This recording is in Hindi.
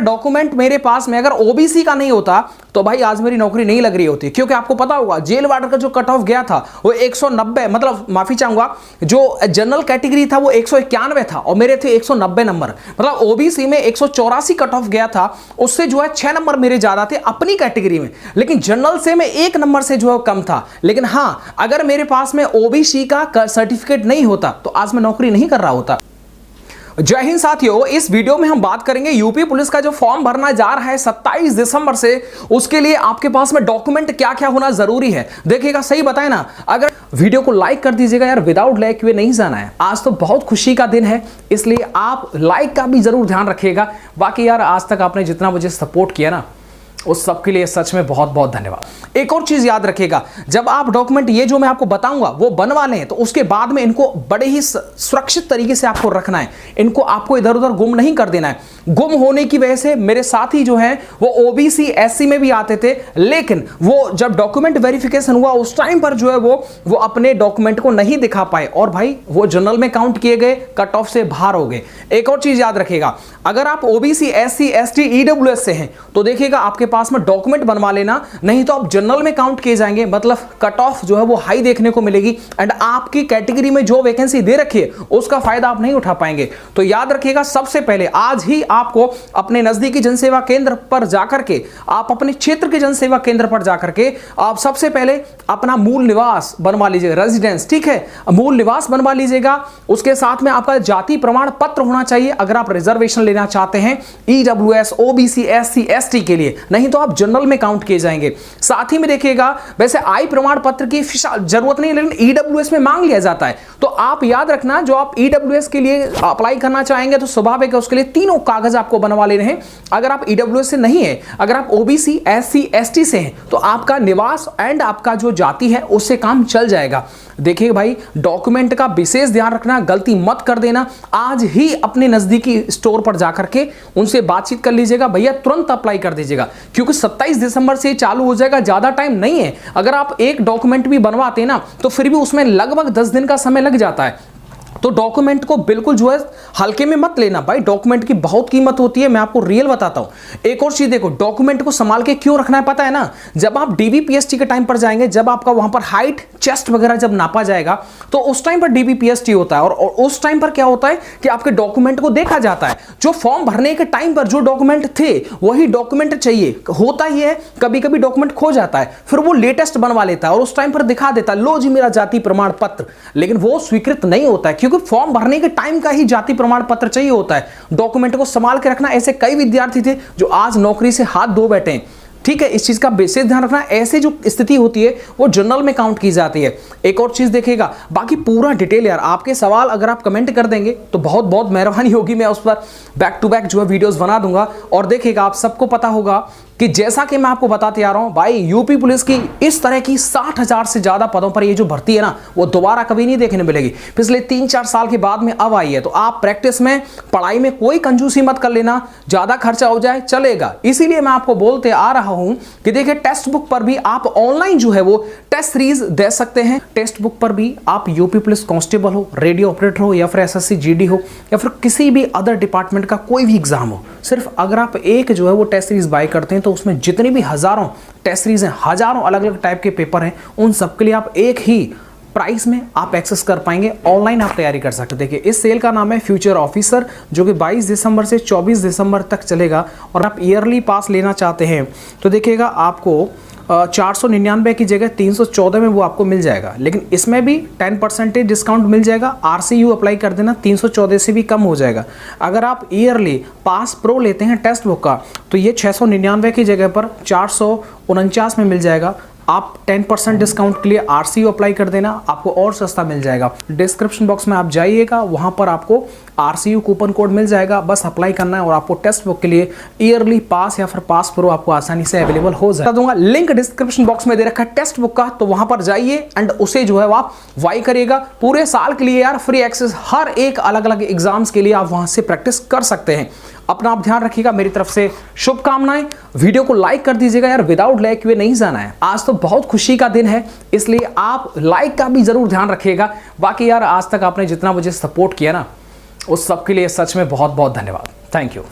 डॉक्यूमेंट मेरे पास में अगर ओबीसी का नहीं होता तो भाई आज मेरी नौकरी नहीं लग रही होती, क्योंकि आपको पता होगा जेल वार्डर का जो कट ऑफ गया था वो 190, मतलब माफी चाहूंगा, जो जनरल कैटेगरी था वो 191 था और मेरे थे 190 नंबर, मतलब ओबीसी में 184 कट ऑफ गया था, उससे जो है 6 नंबर मेरे ज्यादा थे अपनी कैटेगरी में, लेकिन जनरल से मैं 1 नंबर से जो है कम था। लेकिन हां, अगर मेरे पास में ओबीसी का सर्टिफिकेट नहीं होता तो आज मैं नौकरी नहीं कर रहा होता। जय हिंद साथियों, इस वीडियो में हम बात करेंगे यूपी पुलिस का जो फॉर्म भरना जा रहा है 27 दिसंबर से, उसके लिए आपके पास में डॉक्यूमेंट क्या क्या होना जरूरी है। देखिएगा, सही बताए ना, अगर वीडियो को लाइक कर दीजिएगा यार, विदाउट लाइक वे नहीं जाना है। आज तो बहुत खुशी का दिन है, इसलिए आप लाइक का भी जरूर ध्यान रखिएगा। बाकी यार आज तक आपने जितना मुझे सपोर्ट किया ना, उस सब के लिए सच में बहुत बहुत धन्यवाद। एक और चीज याद रखिएगा, जब आप डॉक्यूमेंट ये जो मैं आपको बताऊंगा वो बनवा लें तो उसके बाद में इनको बड़े ही सुरक्षित तरीके से आपको रखना है, इनको आपको इधर उधर गुम नहीं कर देना है। गुम होने की वजह से मेरे साथी जो हैं वो ओबीसी एससी में भी आते थे, लेकिन वो जब डॉक्यूमेंट वेरिफिकेशन हुआ उस टाइम पर जो है वो अपने डॉक्यूमेंट को नहीं दिखा पाए और भाई वो जनरल में काउंट किए गए, कट ऑफ से बाहर हो गए। एक और चीज याद रखिएगा, अगर आप ओबीसी एससी एसटी ईडब्ल्यूएस से हैं तो देखिएगा आपके पास में डॉक्यूमेंट बनवा लेना, नहीं तो आप जनरल में काउंट किए जाएंगे, मतलब कट ऑफ जो है वो हाई देखने को मिलेगी एंड आपकी कैटेगरी में जो वैकेंसी दे रखी है उसका फायदा आप नहीं उठा पाएंगे। तो याद रखिएगा, सबसे पहले आज ही आपको अपने नजदीकी जनसेवा केंद्र पर जाकर के, आप अपने क्षेत्र के जनसेवा केंद्र पर जाकर के आप सबसे पहले अपना मूल निवास बनवा लीजिएगा, रेजिडेंस, ठीक है, मूल निवास बनवा लीजिएगा। उसके साथ में आपका जाति प्रमाण पत्र होना चाहिए अगर आप रिजर्वेशन लेना चाहते हैं ईडब्ल्यूएस ओबीसी एससी एसटी के लिए, नहीं तो आप जनरल में काउंट किए जाएंगे। साथ ही में देखिएगा, वैसे आय प्रमाण पत्र की जरूरत नहीं, लेकिन ईडब्ल्यूएस में मांग लिया जाता है, तो आप याद रखना जो आप ईडब्ल्यूएस के लिए अप्लाई करना चाहेंगे तो स्वाभाविक है उसके लिए तीनों कागज आपको बनवा लेने हैं। अगर आप ईडब्ल्यूएस से नहीं है, अगर आप ओबीसी एससी एसटी से हैं तो आपका निवास एंड आपका जो जाति है उससे काम चल जाएगा। देखिए भाई, डॉक्यूमेंट का विशेष ध्यान रखना, गलती मत कर देना। आज ही अपने नजदीकी स्टोर पर जाकर के उनसे बातचीत कर लीजिएगा, भैया तुरंत अप्लाई कर दीजिएगा, क्योंकि 27 दिसंबर से चालू हो जाएगा, ज्यादा टाइम नहीं है। अगर आप एक डॉक्यूमेंट भी बनवाते ना तो फिर भी उसमें लगभग 10 दिन का समय लग जाता है। तो डॉक्यूमेंट को बिल्कुल जो है हल्के में मत लेना भाई, डॉक्यूमेंट की बहुत कीमत होती है, मैं आपको रियल बताता हूं। एक और चीज देखो, डॉक्यूमेंट को संभाल के क्यों रखना है पता है ना, जब आप डीबीपीएसटी के टाइम पर जाएंगे, जब आपका वहां पर हाइट चेस्ट वगैरह जब नापा जाएगा तो उस टाइम पर डीबीपीएसटी होता है, और उस टाइम पर क्या होता है कि आपके डॉक्यूमेंट को देखा जाता है। जो फॉर्म भरने के टाइम पर जो डॉक्यूमेंट थे वही डॉक्यूमेंट चाहिए, होता ही है कभी कभी डॉक्यूमेंट खो जाता है, फिर वो लेटेस्ट बनवा लेता है और उस टाइम पर दिखा देता है, लो जी मेरा जाति प्रमाण पत्र, लेकिन वो स्वीकृत नहीं होता है, क्योंकि फॉर्म भरने के टाइम का ही जाति प्रमाण पत्र चाहिए होता है। डॉक्यूमेंट को संभाल के रखना। ऐसे कई विद्यार्थी थे जो आज नौकरी से हाथ धो बैठे हैं, ठीक है, इस चीज का विशेष ध्यान रखना। ऐसे जो स्थिति होती है वो जनरल में काउंट की जाती है। एक और चीज देखिएगा, बाकी पूरा डिटेल यार, आपके सवाल अगर आप कमेंट कर देंगे तो बहुत बहुत मेहरबानी होगी, मैं उस पर बैक टू बैक जो है वीडियोस बना दूंगा। और देखिएगा, आप सबको पता होगा कि जैसा कि मैं आपको बताते आ रहा हूं भाई, यूपी पुलिस की इस तरह की 60,000 से ज्यादा पदों पर ये जो भर्ती है ना, वो दोबारा कभी नहीं देखने मिलेगी। पिछले 3-4 साल के बाद में अब आई है, तो आप प्रैक्टिस में, पढ़ाई में कोई कंजूसी मत कर लेना, ज्यादा खर्चा हो जाए चलेगा। इसीलिए मैं आपको बोलते आ रहा हूं कि देखिए, टेक्स्ट बुक पर भी आप ऑनलाइन जो है वो टेस्ट सीरीज दे सकते हैं। टेक्स्ट बुक पर भी आप यूपी पुलिस कांस्टेबल हो, रेडियो ऑपरेटर हो, या फिर एसएससी जीडी हो, या फिर किसी भी अदर डिपार्टमेंट का कोई भी एग्जाम हो, सिर्फ अगर आप एक जो है वो टेस्ट सीरीज बाय करते हैं तो उसमें जितनी भी हजारों टेस्ट सीरीज हैं, हजारों अलग अलग टाइप के पेपर हैं, उन सब के लिए आप एक ही प्राइस में आप एक्सेस कर पाएंगे, ऑनलाइन आप तैयारी कर सकते हैं। देखिए, इस सेल का नाम है फ्यूचर ऑफिसर, जो कि 22 दिसंबर से 24 दिसंबर तक चलेगा। और आप ईयरली पास लेना चाहते हैं तो देखिएगा, आपको 499 की जगह 314 में वो आपको मिल जाएगा, लेकिन इसमें भी 10% डिस्काउंट मिल जाएगा। आरसीयू अप्लाई कर देना, 314 से भी कम हो जाएगा। अगर आप ईयरली पास प्रो लेते हैं टेक्स्ट बुक का तो ये 699 की जगह पर 449 में मिल जाएगा। आप 10% डिस्काउंट के लिए आरसीयू अप्लाई कर देना, आपको और सस्ता मिल जाएगा। डिस्क्रिप्शन बॉक्स में आप जाइएगा, वहां पर आपको आरसीयू कूपन कोड मिल जाएगा, बस अप्लाई करना है और आपको टेक्स्ट बुक के लिए ईयरली पास या फिर पास प्रो आपको आसानी से अवेलेबल हो जाएगा। दूंगा लिंक डिस्क्रिप्शन बॉक्स में दे रखा है टेक्स्ट बुक का, तो वहां पर जाइए एंड उसे जो है वो आप वाई करिएगा। पूरे साल के लिए यार फ्री एक्सेस, हर एक अलग अलग एग्जाम्स के लिए आप वहां से प्रैक्टिस कर सकते हैं। अपना आप ध्यान रखिएगा, मेरी तरफ से शुभकामनाएं। वीडियो को लाइक कर दीजिएगा यार, विदाउट लाइक वे नहीं जाना है। आज तो बहुत खुशी का दिन है, इसलिए आप लाइक का भी जरूर ध्यान रखिएगा। बाकी यार आज तक आपने जितना मुझे सपोर्ट किया ना, उस सब के लिए सच में बहुत बहुत धन्यवाद। Thank you.